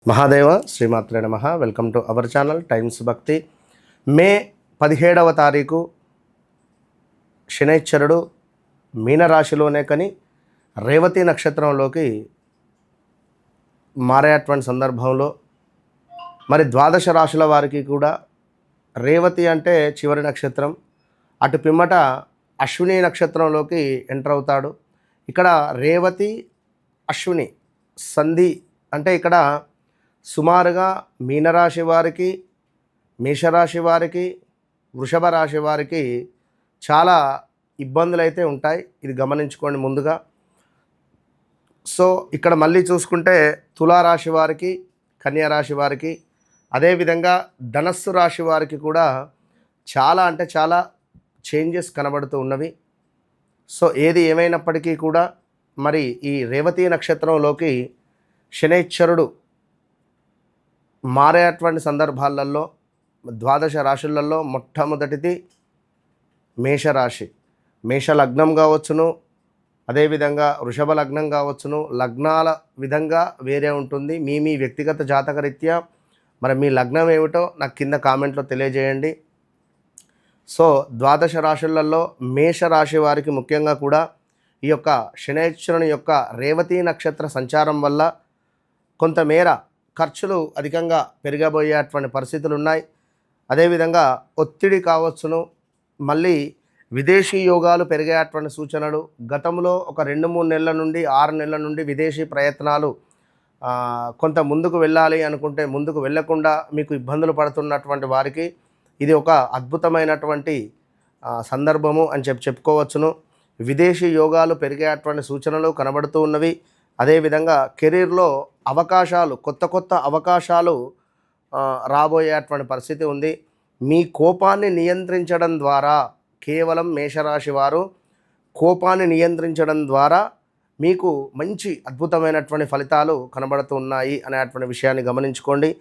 మహాదేవ శ్రీమాత్రే నమః. Welcome to our channel times భక్తి. మే 17వ తారీఖు శనైశ్చరుడు మీనరాశిలోనే కని రేవతి నక్షత్రంలోకి మారేటువంటి సందర్భంలో మరి ద్వాదశ రాశుల వారికి కూడా రేవతి అంటే చివరి నక్షత్రం, అటు పిమ్మట అశ్విని నక్షత్రంలోకి ఎంటర్ అవుతాడు. ఇక్కడ రేవతి అశ్విని సంధి అంటే ఇక్కడ సుమారుగా మీనరాశి వారికి, మేషరాశి వారికి, వృషభ రాశి వారికి చాలా ఇబ్బందులు అయితే ఉంటాయి. ఇది గమనించుకోండి ముందుగా. సో ఇక్కడ మళ్ళీ చూసుకుంటే తులారాశి వారికి, కన్యా రాశి వారికి, అదేవిధంగా ధనస్సు రాశి వారికి కూడా చాలా అంటే చాలా చేంజెస్ కనబడుతూ ఉన్నవి. సో ఏది ఏమైనప్పటికీ కూడా మరి ఈ రేవతి నక్షత్రంలోకి శనైశ్చరుడు మారేటువంటి సందర్భాలలో ద్వాదశ రాశులలో మొట్టమొదటిది మేషరాశి. మేష లగ్నం కావచ్చును, అదేవిధంగా వృషభ లగ్నం కావచ్చును. లగ్నాల విధంగా వేరే ఉంటుంది. మీ వ్యక్తిగత జాతకరీత్యా మరి మీ లగ్నం ఏమిటో నాకు కింద కామెంట్లో తెలియజేయండి. సో ద్వాదశ రాశులలో మేషరాశి వారికి ముఖ్యంగా కూడా ఈ యొక్క శనైశ్వరుని యొక్క రేవతి నక్షత్ర సంచారం వల్ల కొంతమేర ఖర్చులు అధికంగా పెరగబోయేటువంటి పరిస్థితులు ఉన్నాయి. అదేవిధంగా ఒత్తిడి కావచ్చును, మళ్ళీ విదేశీ యోగాలు పెరిగేటువంటి సూచనలు. గతంలో ఒక 2-3 నెలల నుండి 6 నెలల నుండి విదేశీ ప్రయత్నాలు కొంత ముందుకు వెళ్ళాలి అనుకుంటే ముందుకు వెళ్ళకుండా మీకు ఇబ్బందులు పడుతున్నటువంటి వారికి ఇది ఒక అద్భుతమైనటువంటి సందర్భము అని చెప్పుకోవచ్చును. విదేశీ యోగాలు పెరిగేటువంటి సూచనలు కనబడుతూ ఉన్నవి. అదేవిధంగా కెరీర్లో అవకాశాలు, కొత్త అవకాశాలు రాబోయేటువంటి పరిస్థితి ఉంది. మీ కోపాన్ని నియంత్రించడం ద్వారా, కేవలం మేషరాశి వారు కోపాన్ని నియంత్రించడం ద్వారా మీకు మంచి అద్భుతమైనటువంటి ఫలితాలు కనబడుతూ ఉన్నాయి అనేటువంటి విషయాన్ని గమనించుకోండి.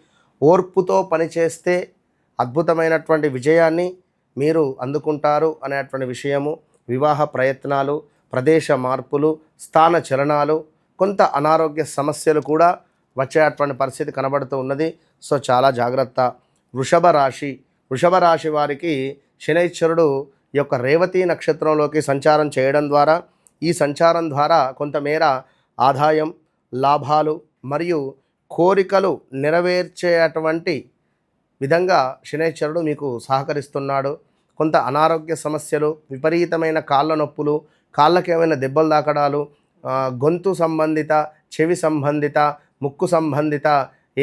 ఓర్పుతో పనిచేస్తే అద్భుతమైనటువంటి విజయాన్ని మీరు అందుకుంటారు అనేటువంటి విషయము. వివాహ ప్రయత్నాలు, ప్రదేశ మార్పులు, స్థాన చలనాలు, కొంత అనారోగ్య సమస్యలు కూడా వచ్చేటువంటి పరిస్థితి కనబడుతూ ఉన్నది. సో చాలా జాగ్రత్త. వృషభ రాశి వారికి శనైశ్వరుడు ఈ యొక్క రేవతి నక్షత్రంలోకి సంచారం చేయడం ద్వారా, ఈ సంచారం ద్వారా కొంతమేర ఆదాయం, లాభాలు మరియు కోరికలు నెరవేర్చేటువంటి విధంగా శనైశ్వరుడు మీకు సహకరిస్తున్నాడు. కొంత అనారోగ్య సమస్యలు, విపరీతమైన కాళ్ళ నొప్పులు, కాళ్ళకి ఏమైనా దెబ్బలు తాకడాలు, గొంతు సంబంధిత, చెవి సంబంధిత, ముక్కు సంబంధిత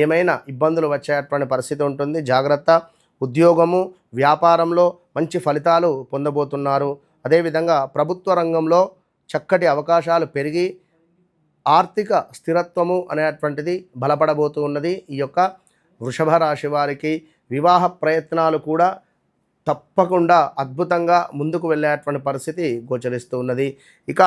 ఏమైనా ఇబ్బందులు వచ్చేటువంటి పరిస్థితి ఉంటుంది. జాగ్రత్త. ఉద్యోగము, వ్యాపారంలో మంచి ఫలితాలు పొందబోతున్నారు. అదేవిధంగా ప్రభుత్వ రంగంలో చక్కటి అవకాశాలు పెరిగి ఆర్థిక స్థిరత్వము అనేటువంటిది బలపడబోతూ ఉన్నది. ఈ యొక్క వృషభ రాశి వారికి వివాహ ప్రయత్నాలు కూడా తప్పకుండా అద్భుతంగా ముందుకు వెళ్ళేటువంటి పరిస్థితి గోచరిస్తూ ఉన్నది. ఇక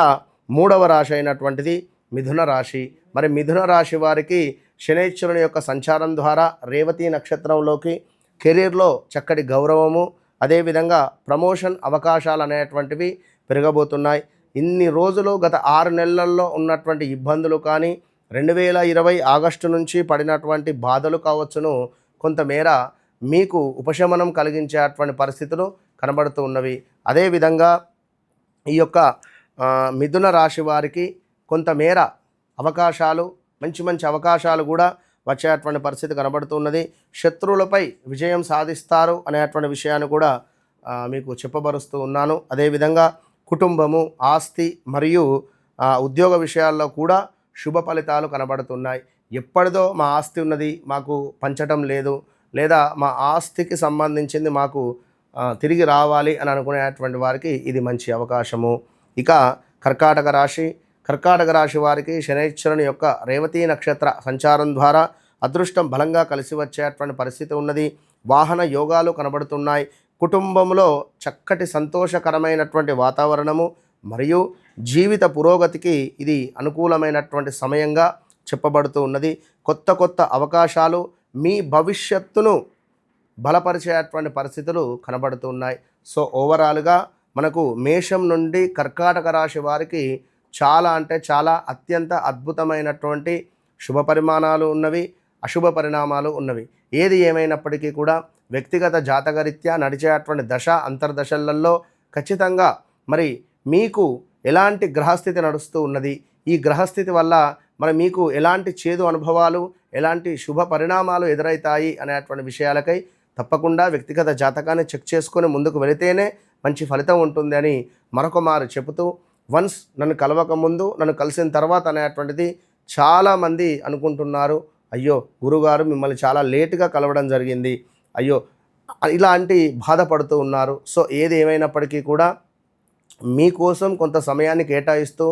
3వ రాశి అయినటువంటిది మిథున రాశి. మరి మిథున రాశి వారికి శనైశ్వరుని యొక్క సంచారం ద్వారా రేవతి నక్షత్రంలోకి కెరీర్లో చక్కటి గౌరవము, అదేవిధంగా ప్రమోషన్ అవకాశాలు అనేటువంటివి పెరగబోతున్నాయి. ఇన్ని రోజులు గత 6 నెలల్లో ఉన్నటువంటి ఇబ్బందులు కానీ, 2020 ఆగస్టు నుంచి పడినటువంటి బాధలు కావచ్చును, కొంతమేర మీకు ఉపశమనం కలిగించేటువంటి పరిస్థితులు కనబడుతూ ఉన్నవి. అదేవిధంగా ఈ యొక్క మిథున రాశి వారికి కొంతమేర అవకాశాలు, మంచి అవకాశాలు కూడా వచ్చేటువంటి పరిస్థితి కనబడుతున్నది. శత్రువులపై విజయం సాధిస్తారు అనేటువంటి విషయాన్ని కూడా మీకు చెప్పబరుస్తూ ఉన్నాను. అదేవిధంగా కుటుంబము, ఆస్తి మరియు ఉద్యోగ విషయాల్లో కూడా శుభ ఫలితాలు కనబడుతున్నాయి. ఎప్పటిదో మా ఆస్తి ఉన్నది, మాకు పంచటం లేదు, లేదా మా ఆస్తికి సంబంధించింది మాకు తిరిగి రావాలి అని అనుకునేటువంటి వారికి ఇది మంచి అవకాశము. ఇక కర్కాటక రాశి వారికి శనైశ్వరుని యొక్క రేవతి నక్షత్ర సంచారం ద్వారా అదృష్టం బలంగా కలిసి వచ్చేటువంటి పరిస్థితి ఉన్నది. వాహన యోగాలు కనబడుతున్నాయి. కుటుంబంలో చక్కటి సంతోషకరమైనటువంటి వాతావరణము మరియు జీవిత పురోగతికి ఇది అనుకూలమైనటువంటి సమయంగా చెప్పబడుతూ ఉన్నది. కొత్త అవకాశాలు మీ భవిష్యత్తును బలపరిచేటువంటి పరిస్థితులు కనబడుతున్నాయి. సో ఓవరాల్గా మనకు మేషం నుండి కర్కాటక రాశి వారికి చాలా అంటే చాలా అత్యంత అద్భుతమైనటువంటి శుభ పరిమాణాలు ఉన్నవి. అశుభ పరిణామాలు ఉన్నవి. ఏది ఏమైనప్పటికీ కూడా వ్యక్తిగత జాతకరీత్యా నడిచేటువంటి దశ అంతర్దశలలో ఖచ్చితంగా మరి మీకు ఎలాంటి గ్రహస్థితి నడుస్తూ ఉన్నది, ఈ గ్రహస్థితి వల్ల మరి మీకు ఎలాంటి చేదు అనుభవాలు, ఎలాంటి శుభ పరిణామాలు ఎదురవుతాయి అనేటువంటి విషయాలకై తప్పకుండా వ్యక్తిగత జాతకాన్ని చెక్ చేసుకొని ముందుకు వెళితేనే మంచి ఫలితం ఉంటుంది అని మరొక మారు చెబుతూ, వన్స్ నన్ను కలవక ముందు నన్ను కలిసిన తర్వాత అనేటువంటిది చాలామంది అనుకుంటున్నారు, అయ్యో గురుగారు మిమ్మల్ని చాలా లేటుగా కలవడం జరిగింది, అయ్యో ఇలాంటి బాధపడుతూ ఉన్నారు. సో ఏది ఏమైనప్పటికీ కూడా మీకోసం కొంత సమయాన్ని కేటాయిస్తూ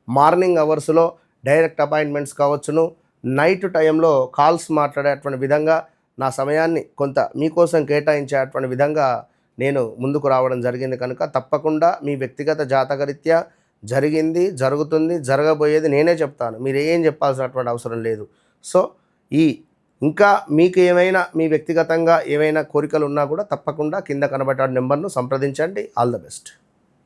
మార్నింగ్ అవర్స్లో డైరెక్ట్ అపాయింట్మెంట్స్ కావచ్చును, నైట్ టైంలో కాల్స్ మాట్లాడేటువంటి విధంగా నా సమయాన్ని కొంత మీకోసం కేటాయించేటువంటి విధంగా నేను ముందుకు రావడం జరిగింది. కనుక తప్పకుండా మీ వ్యక్తిగత జాతకరీత్యా జరిగింది, జరుగుతుంది, జరగబోయేది నేనే చెప్తాను, మీరు ఏం చెప్పాల్సినటువంటి అవసరం లేదు. సో ఇంకా మీకు ఏమైనా మీ వ్యక్తిగతంగా ఏమైనా కోరికలు ఉన్నా కూడా తప్పకుండా కింద కనబడే నెంబర్ను సంప్రదించండి. All the best.